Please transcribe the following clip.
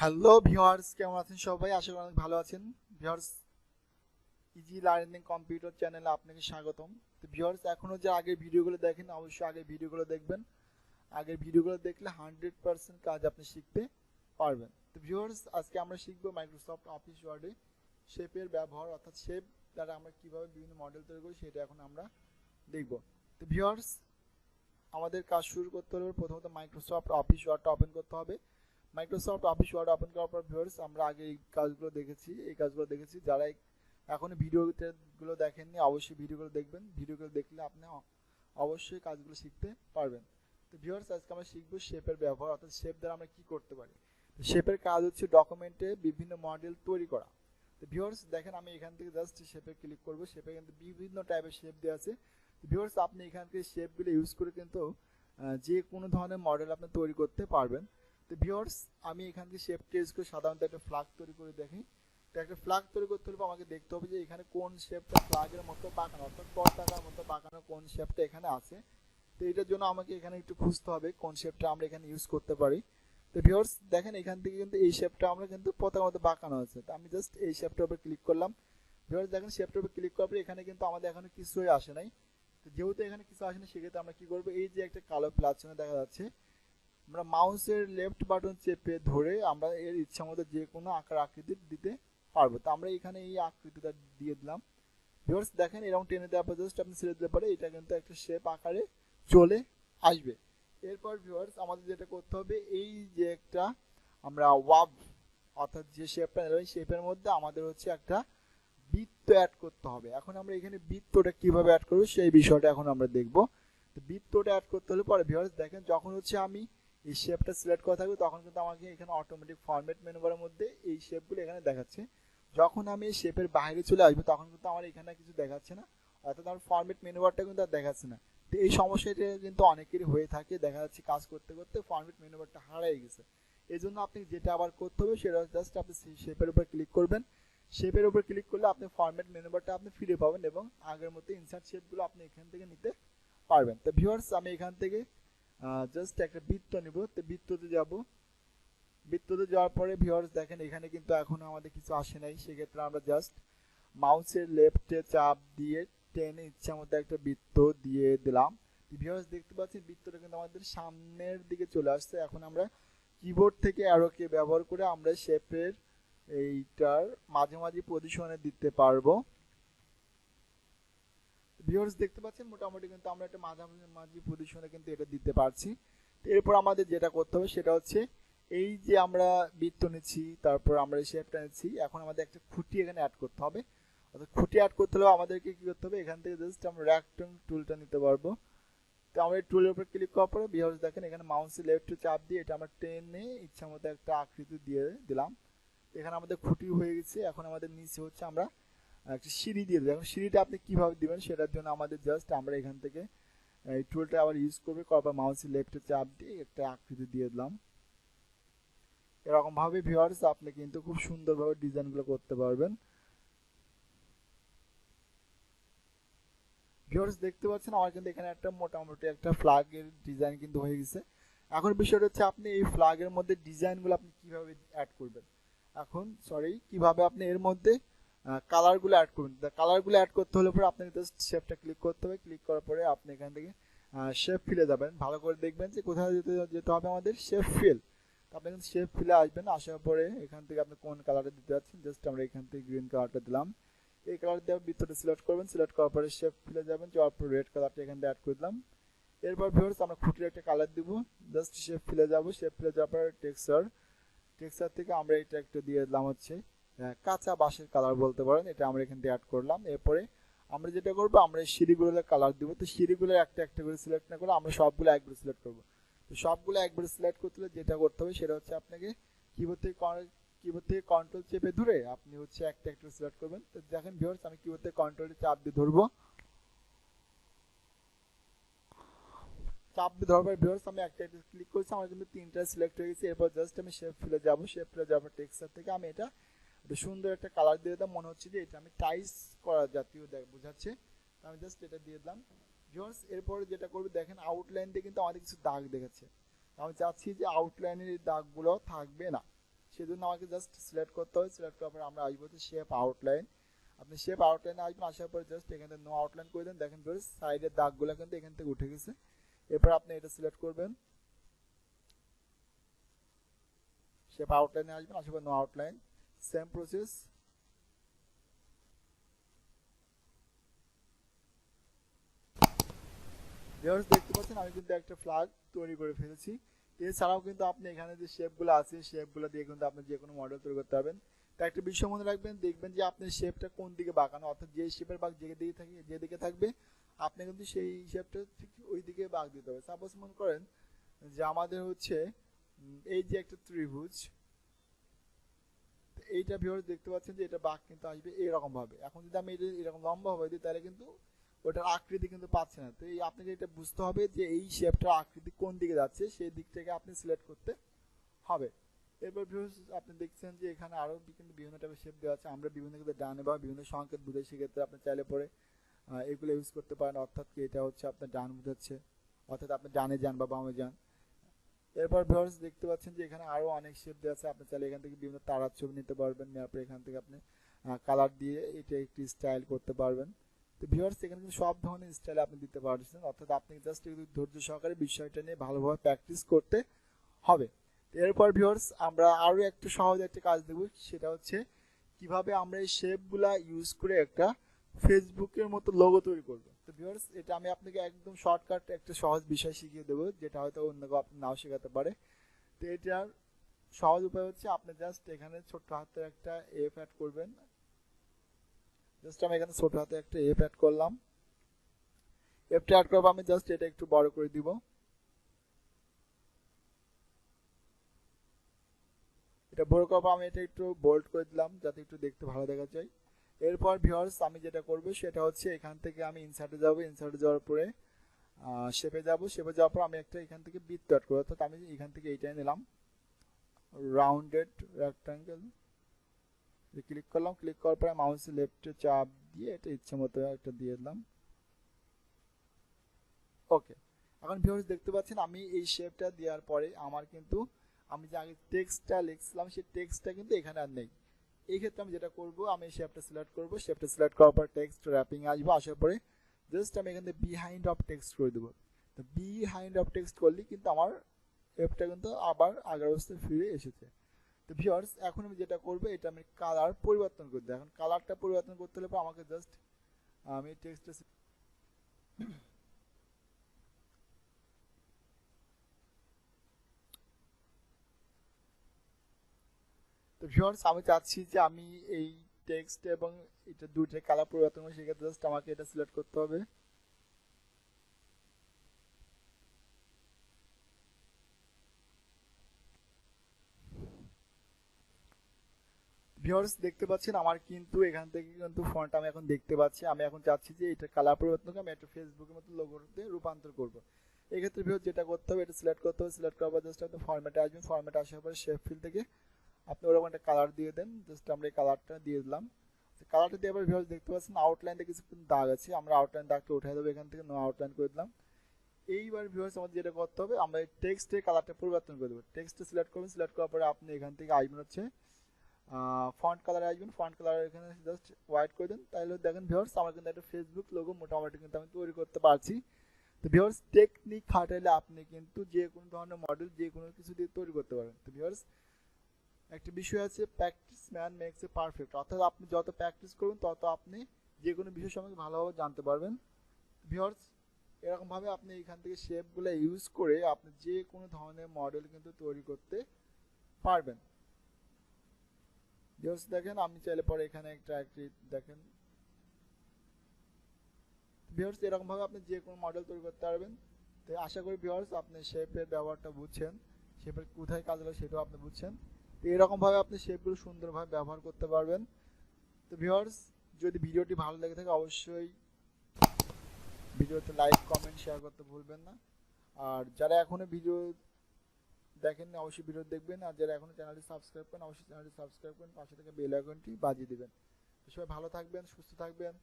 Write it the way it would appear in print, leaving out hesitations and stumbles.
Hello viewers, কেমন আছেন সবাই? আশা করি অনেক ভালো আছেন। ভিউয়ার্স, ইজি লার্নিং কম্পিউটার চ্যানেলে আপনাকে স্বাগতম। তো ভিউয়ার্স, এখনো যে আগের ভিডিওগুলো দেখেন, অবশ্যই আগের ভিডিওগুলো দেখবেন। আগের ভিডিওগুলো দেখলে 100% কাজ আপনি শিখতে পারবেন। তো ভিউয়ার্স, আজকে আমরা শিখবো মাইক্রোসফট অফিস ওয়ার্ডে শেপের ব্যবহার, অর্থাৎ শেপ দ্বারা আমরা কিভাবে বিভিন্ন মডেল তৈরি করি সেটা এখন আমরা দেখব। তো ভিউয়ার্স, আমাদের কাজ শুরু করতে হলে প্রথমত মাইক্রোসফট অফিস ওয়ার্ডটা ওপেন করতে হবে। মাইক্রোসফট অফিস ওয়ার্ড ওপেন করার পর ভিউয়ার্স, আমরা আগে এই কাজগুলো দেখেছি। যারা এখনো ভিডিওগুলো দেখেননি, অবশ্যই ভিডিওগুলো দেখবেন। ভিডিওগুলো দেখলে আপনি অবশ্যই কাজগুলো শিখতে পারবেন। তো ভিউয়ার্স, আজকে আমরা শিখবো শেপের ব্যবহার, অর্থাৎ শেপ দ্বারা আমরা কি করতে পারি। তো শেপের কাজ হচ্ছে ডকুমেন্টে বিভিন্ন মডেল তৈরি করা। তো ভিউয়ার্স দেখেন, আমি এখান থেকে জাস্ট শেপে ক্লিক করবো। শেপে কিন্তু বিভিন্ন টাইপের শেপ দেওয়া আছে। ভিউয়ার্স, আপনি এখান থেকে শেপগুলো ইউজ করে কিন্তু যে কোনো ধরনের মডেল আপনি তৈরি করতে পারবেন। তো ভিউয়ার্স, আমি এখান থেকে শেপটা ইউজ করে সাধারণত একটা ফ্ল্যাগ তৈরি করে দেখি। তো একটা ফ্ল্যাগ তৈরি করতে হলে আমাকে দেখতে হবে যে এখানে কোন শেপটা ফ্ল্যাগের মতো বাঁকানো, অর্থাৎ পতাকার মতো বাঁকানো কোন শেপটা এখানে আছে। তো এটার জন্য আমাকে এখানে একটু খুঁজতে হবে কোন শেপটা আমরা এখানে ইউজ করতে পারি। তো ভিউয়ার্স দেখেন, এখান থেকে কিন্তু এই শেপটা আমরা কিন্তু পতাকার মতো বাঁকানো আছে। তো আমি জাস্ট এই শেপটার উপর ক্লিক করলাম। ভিউয়ার্স দেখেন, শেপটার উপর ক্লিক করার পর এখানে কিন্তু আমাদের এখনো কিছুই আসে নাই। তো যেহেতু এখানে কিছু আসেনি, সেক্ষেত্রে আমরা কি করবো, এই যে একটা কালো প্লাস চিহ্ন দেখা যাচ্ছে, আমরা মাউসের লেফট বাটন চেপে ধরে আমরা এর ইচ্ছা মতো যে কোনো আকার আকৃতি দিতে পারবো। তো আমরা এখানে এই আকৃতিটা দিয়ে দিলাম। ভিউয়ার্স দেখেন, এরকম টেনে দেওয়ার পর জাস্ট আপনি ছেড়ে দিলে পরে এটা কিন্তু একটা শেপ আকারে চলে আসবে। এরপর ভিউয়ার্স, আমাদের যেটা করতে হবে, এই যে একটা আমরা ওয়াব, অর্থাৎ যে শেপটা নেবেন শেপের মধ্যে আমাদের হচ্ছে একটা বৃত্ত অ্যাড করতে হবে। এখন আমরা এখানে বৃত্তটা কিভাবে অ্যাড করব সেই বিষয়টা এখন আমরা দেখব। তো বৃত্তটা অ্যাড করতে হলে পরে ভিউয়ার্স দেখেন, যখন হচ্ছে আমি এই শেপটা সিলেক্ট করা থাকবে তখন কিন্তু আমাকে এখানে অটোমেটিক ফরম্যাট মেনু বারের মধ্যে এই শেপগুলো এখানে দেখাচ্ছে। যখন আমি এই শেপের বাইরে চলে আসবো তখন কিন্তু আমার এখানে কিছু দেখাচ্ছে না, অর্থাৎ আমার ফরম্যাট মেনু বারটা কিন্তু আর দেখাচ্ছে না। তো এই সমস্যাটা কিন্তু অনেকেরই হয়ে থাকে, দেখা যাচ্ছে কাজ করতে করতে ফরম্যাট মেনু বারটা হারিয়ে গেছে। এই জন্য আপনি যেটা আবার করতে হবে সেটা জাস্ট আপনি শেপের উপর ক্লিক করবেন। শেপের উপর ক্লিক করলে আপনি ফরম্যাট মেনু বারটা আপনি ফিরে পাবেন এবং আগের মতো ইনসার্ট শেপগুলো আপনি এখান থেকে নিতে পারবেন। তো ভিউয়ার্স, আমি এখান থেকে জাস্ট একটা বৃত্ত নিব। তো বৃত্ততে যাব। বৃত্ততে যাওয়ার পরে ভিউয়ার্স দেখেন, এখানে কিন্তু এখনো আমাদের কিছু আসে নাই। সেক্ষেত্রে আমরা জাস্ট মাউসের লেফটে চাপ দিয়ে টেনে ইচ্ছা মতো একটা বৃত্ত দিয়ে দিলাম। ভিউয়ার্স দেখতে পাচ্ছেন, বৃত্তটা কিন্তু আমাদের সামনের দিকে চলে আসছে। এখন আমরা কিবোর্ড থেকে অ্যারোকে ব্যবহার করে আমরা শেপের এইটার মাঝামাঝি পজিশনে দিতে পারবো। ভিউয়ার্স দেখতে পাচ্ছেন, মোটামুটি কিন্তু আমরা একটা মাঝামাঝি পজিশনে কিন্তু এটা দিতে পারছি। তো এরপর আমাদের যেটা করতে হবে সেটা হচ্ছে, এই যে আমরা বৃত্ত নিচ্ছি, তারপর আমরা শেপটা নিচ্ছি, এখন আমাদের একটা খুঁটি এখানে অ্যাড করতে হবে। অর্থাৎ খুঁটি অ্যাড করতে হলে আমাদেরকে কি করতে হবে, এখান থেকে জাস্ট আমরা রেক্ট্যাঙ্গেল টুলটা নিতে পারবো। তো আমরা এই টুলের উপর ক্লিক করার পরে ভিউয়ার্স দেখেন, এখানে মাউসের লেফটে চাপ দিয়ে এটা আমরা টেনে ইচ্ছা মতো একটা আকৃতি দিয়ে দিলাম। এখানে আমাদের খুঁটি হয়ে গেছে। এখন আমাদের নিচে হচ্ছে আমরা একটা সিঁড়ি দিয়ে দেবো। এখন সিঁড়িটা আপনি কিভাবে দিবেন সেটার জন্য আমাদের জাস্ট আমরা এখান থেকে এই টুলটা আবার ইউজ করবে, করার পর মাউসের লেফটে চাপ দিয়ে একটা আকৃতি দিয়ে দিলাম। এরকম ভাবে ভিউয়ার্স আপনি কিন্তু খুব সুন্দরভাবে ডিজাইনগুলো করতে পারবেন। ভিউয়ার্স দেখতে পাচ্ছেন, আমার কিন্তু এখানে একটা মোটামুটি একটা ফ্ল্যাগের ডিজাইন কিন্তু হয়ে গেছে। এখন বিষয়টা হচ্ছে, আপনি এই ফ্ল্যাগের মধ্যে ডিজাইনগুলো আপনি কিভাবে অ্যাড করবেন, কিভাবে আপনি এর মধ্যে কালারগুলো অ্যাড করবেন। কালারগুলো অ্যাড করতে হলে পরে আপনাকে জাস্ট শেপটা ক্লিক করতে হবে। ক্লিক করার পরে আপনি এখান থেকে শেপ ফিলে যাবেন। ভালো করে দেখবেন যে কোথায় যেতে হবে আমাদের শেপ ফিল। তো আপনি কিন্তু শেপ ফিলে আসবেন। আসার পরে এখান থেকে আপনি কোন কালারটা দিতে যাচ্ছেন, জাস্ট আমরা এখান থেকে গ্রিন কালারটা দিলাম। এই কালার দিয়ে বৃত্তটা সিলেক্ট করবেন। সিলেক্ট করার পরে শেপ ফিলে যাবেন, যাওয়ার পর রেড কালারটা এখান থেকে অ্যাড করে দিলাম। এরপর ভিউয়ার্স আমরা খুঁটির একটা কালার দিব। জাস্ট শেপ ফিলে যাব। শেপ ফিলে যাওয়ার পর টেক্সচার থেকে আমরা এটা একটা দিয়ে দিলাম হচ্ছে কাঁচা বাঁশের কালার বলতে পারেন। এটা আমরা এখান থেকে অ্যাড করলাম। এরপরে আমরা যেটা করবো, আমরা সিঁড়িগুলোর কালার দিব। তো সিঁড়িগুলো একটা একটা করে সিলেক্ট না করে আমরা সবগুলো একবারে সিলেক্ট করবো। তো সবগুলো একবারে সিলেক্ট করতে হলে যেটা করতে হবে সেটা হচ্ছে, আপনাকে কিবোর্ড থেকে কন্ট্রোল চেপে ধরে আপনি হচ্ছে একটা একটা সিলেক্ট করবেন। তো দেখেন ভিউয়ার্স, আমি কিবোর্ড থেকে কন্ট্রোলে চাপ দিয়ে ধরবো। চাপ দিয়ে ধরবার ভিউয়ার্স আমি একটা ক্লিক করেছি, আমার কিন্তু তিনটা সিলেক্ট হয়ে গেছে। এরপর জাস্ট আমি শেপ ফিলে যাব। শেপ ফিলে যাওয়ার পর টেক্সচার থেকে আমি এটা সুন্দর একটা কালার দিয়ে দিলাম। মনে হচ্ছে যে এটা আমি টাইস করা জাতীয় বোঝাচ্ছে। আমি জাস্ট এটা দিয়ে দিলাম। ভিউয়ার্স এরপরে যেটা করবে, দেখেন আউটলাইন দিয়ে কিন্তু আমাদের কিছু দাগ দেখাচ্ছে। আমি চাচ্ছি যে আউটলাইনের এই দাগগুলো থাকবে না। সেজন্য আমাকে জাস্ট সিলেক্ট করতে হবে। সিলেক্ট করার পর আমরা আসবো শেপ আউটলাইন। আপনি শেপ আউটলাইনে আসবেন, আসার পর জাস্ট এখান থেকে নো আউটলাইন করে দেন। দেখেন ভিউয়ার্স সাইডের দাগগুলো কিন্তু এখান থেকে উঠে গেছে। এরপর আপনি এটা সিলেক্ট করবেন, শেপ আউটলাইনে আসবেন, আসার পর no outline, same process. Viewers দেখতে পাচ্ছেন আমি কিন্তু একটা ফ্ল্যাগ তৈরি করে ফেলেছি। এছাড়াও কিন্তু আপনি এখানে যে শেপগুলো আছে শেপগুলো দিয়ে কিন্তু আপনি যে কোনো মডেল তৈরি করতে পারবেন। তো একটা বিষয় মনে রাখবেন, দেখবেন যে আপনার শেপটা কোন দিকে বাঁকানো, অর্থাৎ যে শেপের বাঁক যেদিকে থাকবে আপনি কিন্তু সেই শেপটা ঠিক ওই দিকে বাঁক দিতে হবে। সাপোজ মনে করেন যে আমাদের হচ্ছে এই যে একটা ত্রিভুজ, এইটা ভিউয়ার্স দেখতে পাচ্ছেন যে এটা বাঁক কিন্তু আসবে এরকম ভাবে। এখন যদি আমি এটা এরকম লম্বা হবে দিই তাহলে কিন্তু ওটার আকৃতি কিন্তু পাচ্ছে না। তো এই আপনাকে এটা বুঝতে হবে যে এই শেপটার আকৃতি কোন দিকে যাচ্ছে, সেই দিক থেকে আপনি সিলেক্ট করতে হবে। এরপর ভিউয়ার্স আপনি দেখছেন যে এখানে আরও কিন্তু বিভিন্ন টাইপের শেপ দেওয়া আছে। আমরা বিভিন্ন ক্ষেত্রে ডানে বা বিভিন্ন সংকেত বুঝে সেক্ষেত্রে আপনি চাইলে পরে এগুলো ইউজ করতে পারেন। অর্থাৎ কি এটা হচ্ছে আপনার ডান বুঝাচ্ছে, অর্থাৎ আপনি ডানে যান বা বামে যান। এরপর ভিউয়ার্স দেখতে পাচ্ছেন যে এখানে আরও অনেক শেপ দেওয়া আছে। আপনি চাইলে এখান থেকে বিভিন্ন তারার ছবি নিতে পারবেন, নেওয়ার পর এখান থেকে আপনি কালার দিয়ে এটা একটি স্টাইল করতে পারবেন। তো ভিউয়ার্স এখানে কিন্তু সব ধরনের স্টাইল আপনি দিতে পারছেন, অর্থাৎ আপনি জাস্ট একটু ধৈর্য সহকারে বিষয়টা নিয়ে ভালোভাবে প্র্যাকটিস করতে হবে। এরপর ভিউয়ার্স আমরা আরও একটা সহজ একটা কাজ দেব, সেটা হচ্ছে কিভাবে আমরা এই শেপগুলা ইউজ করে একটা ফেসবুকের মতো লোগো তৈরি করব। তো ভিউয়ার্স এটা আমি আপনাকে একদম শর্টকাট একটা সহজ বিষয় শিখিয়ে দেবো, যেটা হয়তো অন্য কেউ আপনি নাও শেখাতে পারে। তো এটার সহজ উপায় হচ্ছে আপনি জাস্ট এখানে ছোট্ট হাতের একটা এফ অ্যাড করবেন। জাস্ট আমি এখানে ছোট হাতে একটা এফ অ্যাড করলাম। এফটা অ্যাড করবো, আমি জাস্ট এটা একটু বড় করে দিব। এটা বড় করবো, আমি এটা একটু বোল্ড করে দিলাম যাতে একটু দেখতে ভালো দেখা যায়। এরপর ভিউয়ার্স আমি যেটা করব সেটা হচ্ছে এখান থেকে আমি ইনসার্টে যাব, ইনসার্টে যাওয়ার পরে শেপে যাব, শেপে যাওয়ার পর আমি একটা এখান থেকে বৃত্ত অ্যাড করব। অর্থাৎ আমি এখান থেকে এইটাই নিলাম রাউন্ডেড রেক্টাঙ্গেল, ক্লিক করলাম। ক্লিক করার পরে মাউসের লেফটে চাপ দিয়ে এটা ইচ্ছে মতো একটা দিয়ে দিলাম। ওকে, এখন ভিউয়ার্স দেখতে পাচ্ছেন আমি এই শেপটা দেওয়ার পরে আমার কিন্তু আমি যে আগে টেক্সটটা লিখছিলাম সেই টেক্সটটা কিন্তু এখানে আর নেই। এই ক্ষেত্রে আমি যেটা করব, আমি শেপটা সিলেক্ট করব, শেপটা সিলেক্ট করার পর টেক্সট র্যাপিং আসবে, আসার পরে জাস্ট আমি এখান থেকে বিহাইন্ড অফ টেক্সট করে দেবো। তো বিহাইন্ড অফ টেক্সট করলে কিন্তু আমার অ্যাপটা কিন্তু আবার আগের অবস্থায় ফিরে এসেছে। তো ভিউয়ার্স এখন আমি যেটা করবো, এটা আমি কালার পরিবর্তন করে দিই। এখন কালারটা পরিবর্তন করতে হলে আমাকে জাস্ট আমি টেক্সটটা তো ভিউয়ার্স আমি চাচ্ছি যে আমি এই টেক্সট এবং এটা দুইটার কালার পরিবর্তন করবো, সেক্ষেত্রে জাস্ট আমাকে এটা সিলেক্ট করতে হবে। ভিউয়ার্স দেখতে পাচ্ছেন আমার কিন্তু এখান থেকে কিন্তু ফন্ট আমি এখন দেখতে পাচ্ছি। আমি এখন চাচ্ছি যে এটা কালার পরিবর্তন করে আমি একটা ফেসবুকের মতো লোগোতে রূপান্তর করব। এই ক্ষেত্রে ভিউয়ার্স যেটা করতে হবে, এটা সিলেক্ট করতে হবে। সিলেক্ট করার পর জাস্ট আপনি ফরম্যাটে আসবেন, ফরম্যাটে আসার পর শেপ ফিল থেকে আপনি ওরকম একটা কালার দিয়ে দেন। জাস্ট আমরা এই কালারটা দিয়ে দিলাম। কালারটা দিয়ে আবার ভিউয়ার্স দেখতে পাচ্ছেন আউটলাইনটা কিছু দাগ আছে, আমরা আউটলাইন দাগটা উঠিয়ে দেবো, এখান থেকে নো আউটলাইন করে দিলাম। এইবার ভিউয়ার্স আমাদের যেটা করতে হবে, আমরা এই টেক্সটের কালারটা পরিবর্তন করে দেবো। টেক্সটে সিলেক্ট করবেন, সিলেক্ট করার পরে আপনি এখান থেকে আসবেন হচ্ছে ফন্ট কালারে আসবেন, ফন্ট কালার এখানে জাস্ট হোয়াইট করে দেন। তাহলে দেখেন ভিউয়ার্স আমার কিন্তু একটা ফেসবুক লোগো মোটামুটি কিন্তু আমি তৈরি করতে পারছি। তো ভিউয়ার্স টেকনিক খাটাইলে আপনি কিন্তু যে কোনো ধরনের মডেল যে কোনো কিছু দিয়ে তৈরি করতে পারেন। তো ভিউয়ার্স একটা বিষয় আছে, practice man makes a perfect, অর্থাৎ আপনি যত প্র্যাকটিস করবেন তত আপনি যে কোনো বিষয় সম্পর্কে ভালোভাবে জানতে পারবেন। ভিউয়ার্স এরকমভাবে আপনি এখান থেকে শেপগুলো ইউজ করে আপনি যে কোনো ধরনের মডেল কিন্তু তৈরি করতে পারবেন। ভিউয়ার্স দেখেন আমি চাইলে পরে এখানে একটা দেখেন ভিউয়ার্স এরকমভাবে আপনি যে কোনো মডেল তৈরি করতে পারবেন। তো আশা করি ভিউয়ার্স আপনি শেপের ব্যবহারটা বুঝছেন, শেপের কোথায় কাজ লাগে সেটাও আপনি বুঝছেন। তো এরকমভাবে আপনি শেপগুলো সুন্দরভাবে ব্যবহার করতে পারবেন। তো ভিউয়ার্স যদি ভিডিওটি ভালো লেগে থাকে অবশ্যই ভিডিওতে লাইক কমেন্ট শেয়ার করতে ভুলবেন না। আর যারা এখনো ভিডিও দেখেননি অবশ্যই ভিডিও দেখবেন, আর যারা এখনো চ্যানেলটি সাবস্ক্রাইব করেন অবশ্যই চ্যানেলটি সাবস্ক্রাইব করেন, পাশে থেকে বেল আইকনটি বাজিয়ে দিবেন। সবাই ভালো থাকবেন, সুস্থ থাকবেন।